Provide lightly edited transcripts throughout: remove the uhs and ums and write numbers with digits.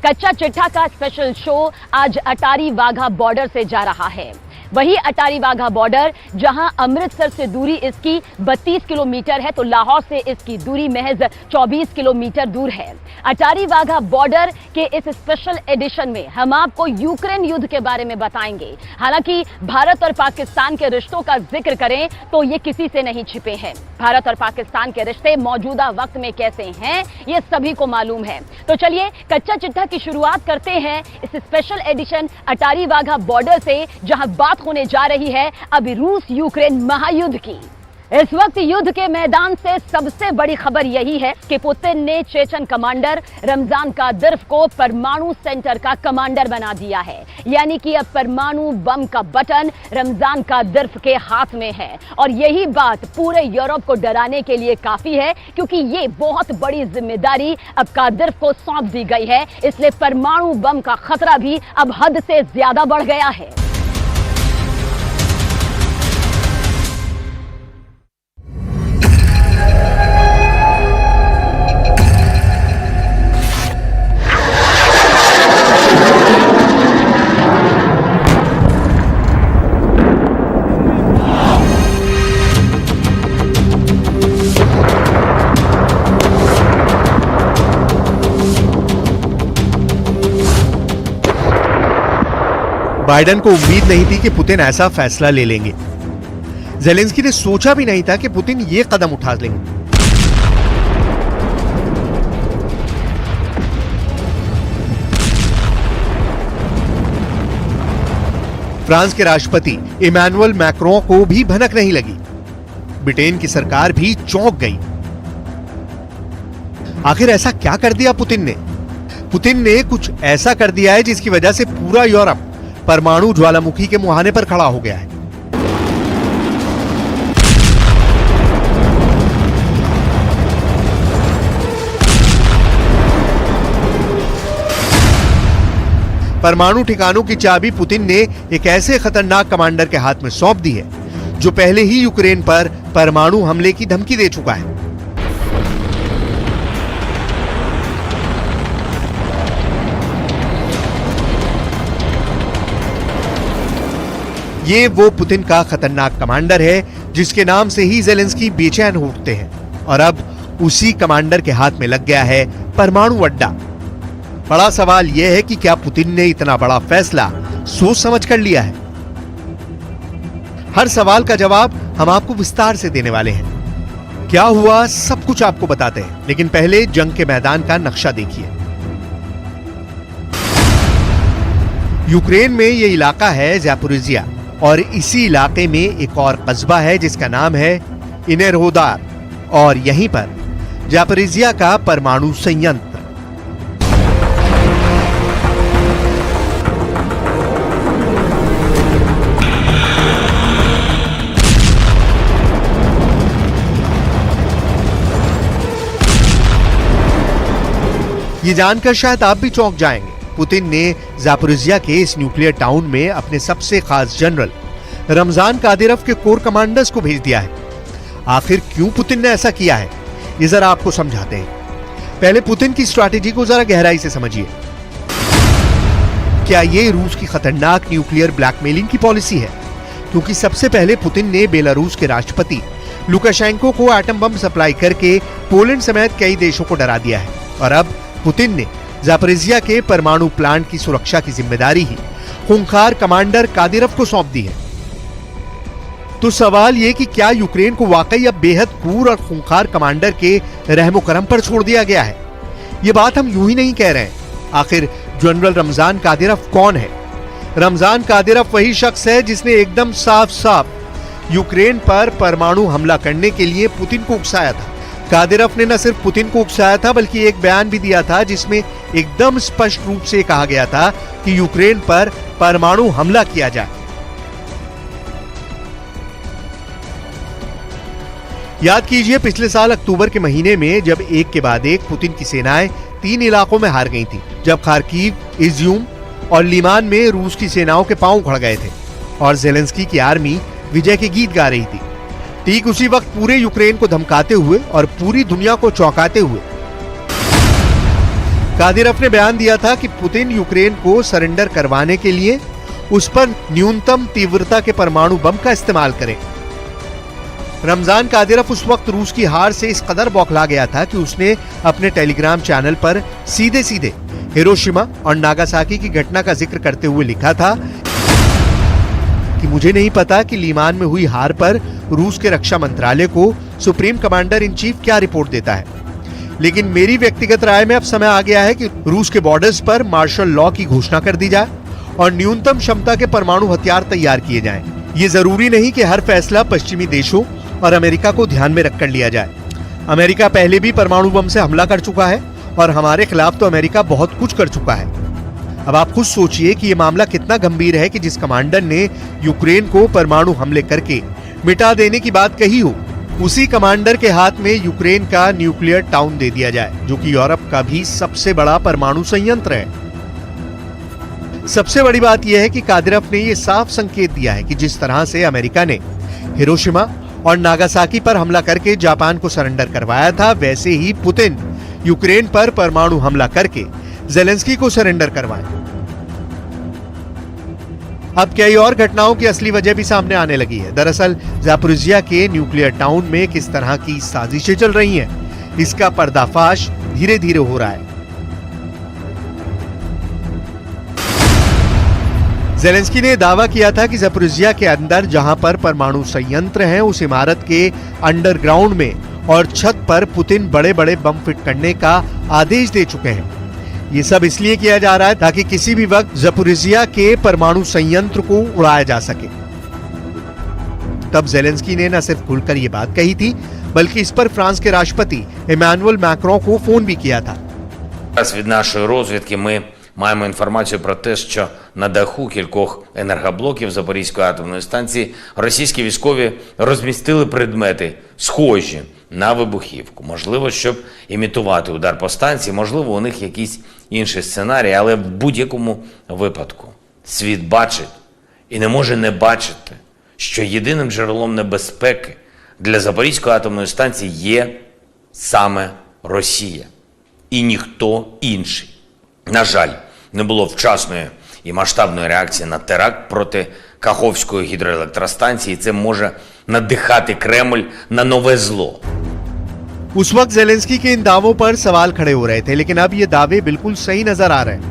कच्चा चिट्ठा का स्पेशल शो आज अटारी वाघा बॉर्डर से जा रहा है। वही अटारी वाघा बॉर्डर जहां अमृतसर से दूरी इसकी 32 किलोमीटर है तो लाहौर से इसकी दूरी महज 24 किलोमीटर दूर है। अटारी वाघा बॉर्डर के इस स्पेशल एडिशन में हम आपको यूक्रेन युद्ध के बारे में बताएंगे। हालांकि भारत और पाकिस्तान के रिश्तों का जिक्र करें तो ये किसी से नहीं छिपे हैं। भारत और पाकिस्तान के रिश्ते मौजूदा वक्त में कैसे हैं ये सभी को मालूम है। तो चलिए कच्चा चिट्ठा की शुरुआत करते हैं इस special edition Attari Wagah border से, जहां बात होने जा रही है अभी रूस यूक्रेन महायुद्ध की। इस वक्त युद्ध के मैदान से सबसे बड़ी खबर यही है कि पुतिन ने चेचन कमांडर रमजान कादिरोव को परमाणु सेंटर का कमांडर बना दिया है। यानी कि अब परमाणु बम का बटन रमजान कादिरोव के हाथ में है और यही बात पूरे यूरोप को डराने के लिए काफी है, क्योंकि ये बहुत बड़ी जिम्मेदारी अब कादिरोव को सौंप दी गई है। इसलिए परमाणु बम का खतरा भी अब हद से ज्यादा बढ़ गया है। बाइडेन को उम्मीद नहीं थी कि पुतिन ऐसा फैसला ले लेंगे। ज़ेलेंस्की ने सोचा भी नहीं था कि पुतिन ये कदम उठा लेंगे। फ्रांस के राष्ट्रपति इमैनुअल मैक्रों को भी भनक नहीं लगी। ब्रिटेन की सरकार भी चौंक गई। आखिर ऐसा क्या कर दिया पुतिन ने? पुतिन ने कुछ ऐसा कर दिया है जिसकी वजह से पूरा यूरोप परमाणु ज्वालामुखी के मुहाने पर खड़ा हो गया है। परमाणु ठिकानों की चाबी पुतिन ने एक ऐसे खतरनाक कमांडर के हाथ में सौंप दी है जो पहले ही यूक्रेन पर परमाणु हमले की धमकी दे चुका है। ये वो पुतिन का खतरनाक कमांडर है जिसके नाम से ही ज़ेलेंस्की बेचैन हो उठते हैं और अब उसी कमांडर के हाथ में लग गया है परमाणु अड्डा। बड़ा सवाल यह है कि क्या पुतिन ने इतना बड़ा फैसला सोच समझ कर लिया है? हर सवाल का जवाब हम आपको विस्तार से देने वाले हैं। क्या हुआ सब कुछ आपको बताते हैं, लेकिन पहले जंग के मैदान का नक्शा देखिए। यूक्रेन में यह इलाका है ज़ैपोरिज़िया और इसी इलाके में एक और कस्बा है जिसका नाम है इनेरोदार और यहीं पर ज़ैपोरिज़िया का परमाणु संयंत्र। ये जानकर शायद आप भी चौंक जाएंगे। पुतिन ने ज़ैपोरिज़िया के इस न्यूक्लियर टाउन में अपने सबसे खास जनरल रमजान कादिरोव के कोर कमांडर्स को भेज दिया है। आखिर क्यों पुतिन ने ऐसा किया है, ये जरा आपको समझाते हैं। पहले पुतिन की स्ट्रैटेजी को जरा गहराई से समझिए। क्या ये रूस की खतरनाक न्यूक्लियर ब्लैकमेलिंग की पॉलिसी है? क्योंकि सबसे पहले पुतिन ने बेलारूस के राष्ट्रपति लुकाशेंको को एटम बम सप्लाई करके पोलैंड समेत कई देशों को डरा दिया है और अब पुतिन ने ज़ैपोरिज़िया के परमाणु प्लांट की सुरक्षा की जिम्मेदारी ही खूंखार कमांडर कादिरोव को सौंप दी है। तो सवाल यह कि क्या यूक्रेन को वाकई अब बेहद क्रूर और खूंखार कमांडर के रहमो करम पर छोड़ दिया गया है? ये बात हम यूं ही नहीं कह रहे हैं। आखिर जनरल रमजान कादिरोव कौन है? रमजान कादिरोव वही शख्स है जिसने एकदम साफ साफ यूक्रेन पर परमाणु हमला करने के लिए पुतिन को उकसाया था। कादिरोव ने न सिर्फ पुतिन को उकसाया था बल्कि एक बयान भी दिया था जिसमें एकदम स्पष्ट रूप से कहा गया था कि यूक्रेन पर परमाणु हमला किया जाए। याद कीजिए पिछले साल अक्टूबर के महीने में जब एक के बाद एक पुतिन की सेनाएं 3 इलाकों में हार गई थी, जब खार्किव, इज्यूम और लीमान में रूस की सेनाओं के पांव उखड़ गए थे और ज़ेलेंस्की की आर्मी विजय के गीत गा रही थी। ठीक उसी वक्त पूरे यूक्रेन को धमकाते हुए और पूरी दुनिया को चौंकाते हुए कादिरव ने बयान दिया था कि पुतिन यूक्रेन को सरेंडर करवाने के लिए उस पर न्यूनतम तीव्रता के परमाणु बम का इस्तेमाल करें। रमजान कादिरव उस वक्त रूस की हार से इस कदर बौखला गया था कि उसने अपने टेलीग्राम चैनल पर सीधे सीधे हिरोशिमा और नागासाकी की घटना का जिक्र करते हुए लिखा था कि मुझे नहीं पता कि लीमान में हुई हार पर रूस के रक्षा मंत्रालय को सुप्रीम कमांडर इन चीफ क्या रिपोर्ट देता है, लेकिन मेरी व्यक्तिगत राय में अब समय आ गया है कि रूस के बॉर्डर्स पर मार्शल लॉ की घोषणा कर दी जाए और न्यूनतम क्षमता के परमाणु हथियार तैयार किए जाएं। ये जरूरी नहीं कि हर फैसला पश्चिमी देशों और अमेरिका को ध्यान में रखकर लिया जाए। अमेरिका पहले भी परमाणु बम से हमला कर चुका है और हमारे खिलाफ तो अमेरिका बहुत कुछ कर चुका है। अब आप खुद सोचिए कि यह मामला कितना गंभीर है कि जिस कमांडर ने यूक्रेन को परमाणु हमले करके मिटा देने की बात कही हो, उसी कमांडर के हाथ में यूक्रेन का न्यूक्लियर टाउन दे दिया जाए, जो कि यूरोप का भी सबसे बड़ा परमाणु संयंत्र है। सबसे बड़ी बात यह है कि कादिरव ने यह साफ संकेत दिया है कि जिस तरह से अमेरिका ने हिरोशिमा और नागासाकी पर हमला करके जापान को सरेंडर करवाया था, वैसे ही पुतिन यूक्रेन पर परमाणु हमला करके ज़ेलेंस्की को सरेंडर करवाए। अब कई और घटनाओं की असली वजह भी सामने आने लगी है। दरअसल ज़ापोरिज़िया के न्यूक्लियर टाउन में किस तरह की साजिशें चल रही हैं, इसका पर्दाफाश धीरे धीरे हो रहा है। ज़ेलेंस्की ने दावा किया था कि ज़ापोरिज़िया के अंदर जहां पर परमाणु संयंत्र हैं, उस इमारत के अंडरग्राउंड में और छत पर पुतिन बड़े बड़े बम फिट करने का आदेश दे चुके हैं। ये सब इसलिए किया जा रहा है ताकि किसी भी वक्त ज़ापोरिज़िया के परमाणु संयंत्र को उड़ाया जा सके। तब ज़ेलेंस्की ने न सिर्फ खुलकर ये बात कही थी, बल्कि इस पर फ्रांस के राष्ट्रपति इमैनुअल मैक्रों को फोन भी किया था। Від нашої розвідки ми маємо інформацію про те, що на даху кількох енергоблоків Запорізької атомної станції російські військові розмістили предмети, схожі на вибухівку. Можливо, щоб імітувати удар по станції, можливо, у них якісь інші сценарії, але в будь-якому випадку світ бачить і не може не бачити, що єдиним джерелом небезпеки для Запорізької атомної станції є саме Росія і ніхто інший. На жаль, не було вчасної і масштабної реакції на теракт проти Каховської гідроелектростанції. Це може надихати Кремль на нове зло. उस वक्त ज़ेलेंस्की के इन दावों पर सवाल खड़े हो रहे थे, लेकिन अब ये दावे बिल्कुल सही नजर आ रहे हैं,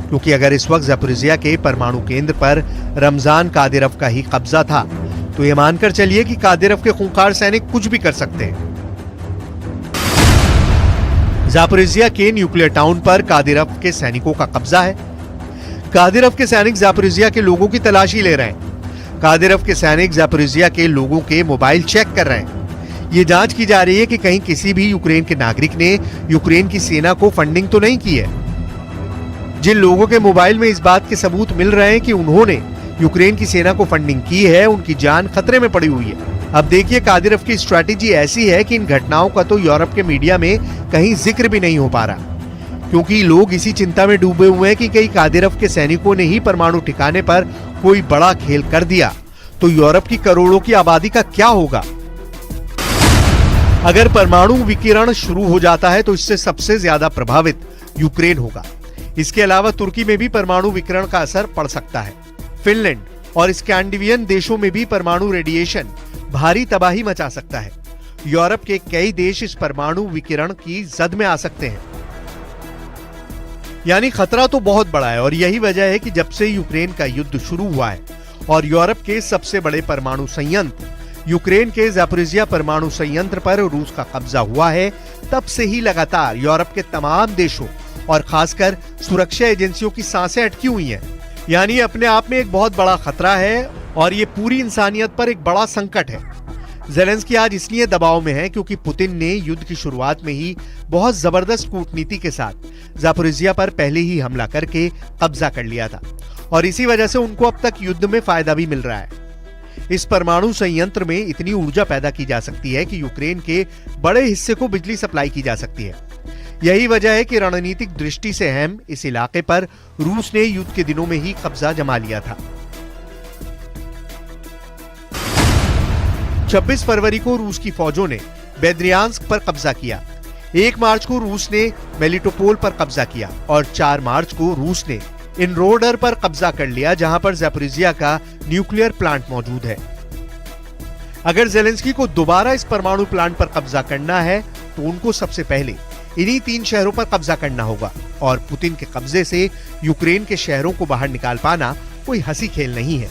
क्योंकि अगर इस वक्त ज़ापोरिज़िया के परमाणु केंद्र पर रमजान कादिरव का ही कब्जा था, तो ये मानकर चलिए कि कादिरव के खूंखार सैनिक कुछ भी कर सकते हैं। ज़ापोरिज़िया के न्यूक्लियर टाउन पर कादिरव के सैनिकों का कब्जा है। कादिरव के सैनिक ज़ापोरिज़िया के लोगों की तलाशी ले रहे हैं। कादिरव के सैनिक ज़ापोरिज़िया के लोगों के मोबाइल चेक कर रहे हैं। ये जांच की जा रही है कि कहीं किसी भी यूक्रेन के नागरिक ने यूक्रेन की सेना को फंडिंग तो नहीं की है। जिन लोगों के मोबाइल में इस बात के सबूत मिल रहे हैं कि उन्होंने यूक्रेन की सेना को फंडिंग की है, उनकी जान खतरे में पड़ी हुई है। अब देखिए, कादिरव की स्ट्रैटेजी ऐसी है कि इन घटनाओं का तो यूरोप के मीडिया में कहीं जिक्र भी नहीं हो पा रहा, क्योंकि लोग इसी चिंता में डूबे हुए हैं कि कहीं कादिरव के सैनिकों ने ही परमाणु ठिकाने पर कोई बड़ा खेल कर दिया तो यूरोप की करोड़ों की आबादी का क्या होगा। अगर परमाणु विकिरण शुरू हो जाता है तो इससे सबसे ज्यादा प्रभावित यूक्रेन होगा। इसके अलावा तुर्की में भी परमाणु विकिरण का असर पड़ सकता है। फिनलैंड और स्कैंडिनेवियन देशों में भी परमाणु रेडिएशन भारी तबाही मचा सकता है। यूरोप के कई देश इस परमाणु विकिरण की जद में आ सकते हैं। यानी खतरा तो बहुत बड़ा है, और यही वजह है कि जब से यूक्रेन का युद्ध शुरू हुआ है और यूरोप के सबसे बड़े परमाणु संयंत्र यूक्रेन के ज़ापोरिज़िया परमाणु संयंत्र पर रूस का कब्जा हुआ है, तब से ही लगातार यूरोप के तमाम देशों और खासकर सुरक्षा एजेंसियों की सांसें अटकी हुई हैं। यानी अपने आप में एक बहुत बड़ा खतरा है और ये पूरी इंसानियत पर एक बड़ा संकट है। ज़ेलेंस्की आज इसलिए दबाव में है क्योंकि पुतिन ने युद्ध की शुरुआत में ही बहुत जबरदस्त कूटनीति के साथ ज़ापोरिज़िया पर पहले ही हमला करके कब्जा कर लिया था, और इसी वजह से उनको अब तक युद्ध में फायदा भी मिल रहा है। इस परमाणु संयंत्र में इतनी ऊर्जा पैदा की जा सकती है कि यूक्रेन के बड़े हिस्से को बिजली सप्लाई की जा सकती है। यही वजह है कि रणनीतिक दृष्टि से अहम इस इलाके पर रूस ने युद्ध के दिनों में ही कब्जा जमा लिया था। 26 फरवरी को रूस की फौजों ने बेद्रियांस्क पर कब्जा किया। 1 मार्च को रूस ने मेलिटोपोल पर कब्जा किया और 4 मार्च को रूस ने इनरोडर पर कब्जा कर लिया, जहां पर ज़ैपोरिज़िया का न्यूक्लियर प्लांट मौजूद है। अगर ज़ेलेंस्की को दोबारा इस परमाणु प्लांट पर कब्जा करना है तो उनको सबसे पहले इन्हीं 3 शहरों पर कब्जा करना होगा और पुतिन के कब्जे से यूक्रेन के शहरों को बाहर निकाल पाना कोई हंसी खेल नहीं है।